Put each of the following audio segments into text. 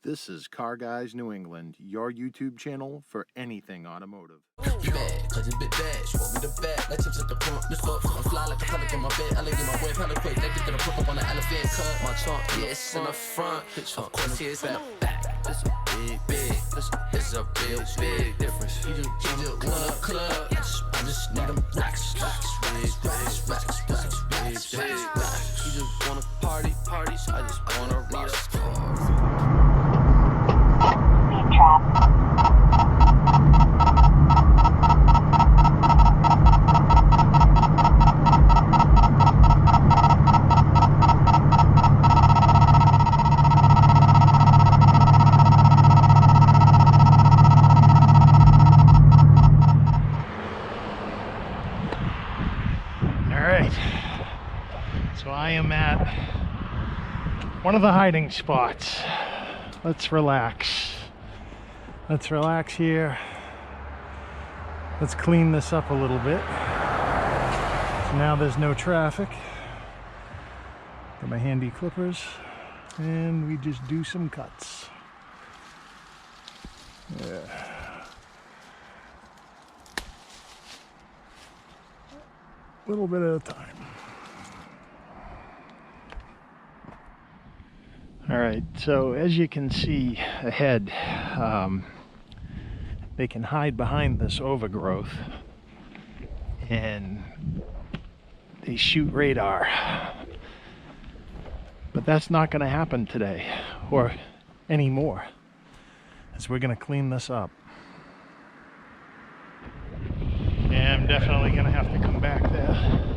This is Car Guys New England, your YouTube channel for anything automotive. Bad, cause it's bit bad. She want me the bag, like chips at the front. This up, I'm fly like a pelic in my bed. I like get my way, hella quick. They get gonna put up on the elephant cut. My trunk, yeah, it's in the front. Of course, it's in the back. This a big. This is a real big difference. You just want a club. I just need them racks. You just wanna party. I just wanna rock. So I am at one of the hiding spots. Let's relax. Let's relax here. Let's clean this up a little bit. So now there's no traffic. Got my handy clippers and we just do some cuts. Yeah. A little bit at a time. All right, so as you can see ahead, they can hide behind this overgrowth and they shoot radar. But that's not going to happen today or anymore, as we're going to clean this up. Yeah, I'm definitely going to have to come back there.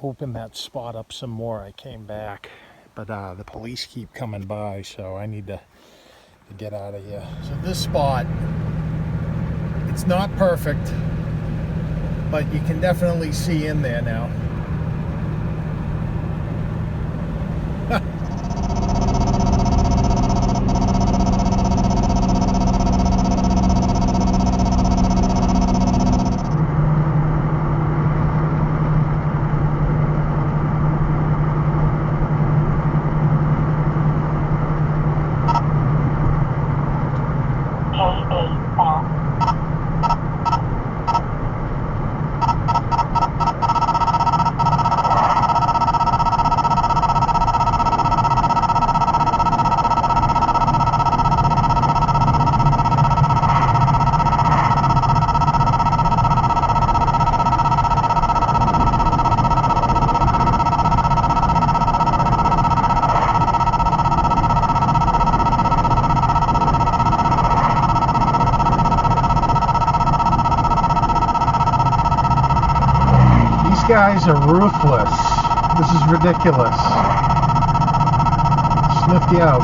Open that spot up some more. I came back, but the police keep coming by, so I need to get out of here. So this spot, it's not perfect, but you can definitely see in there now. These guys are ruthless. This is ridiculous. Sniffed you out,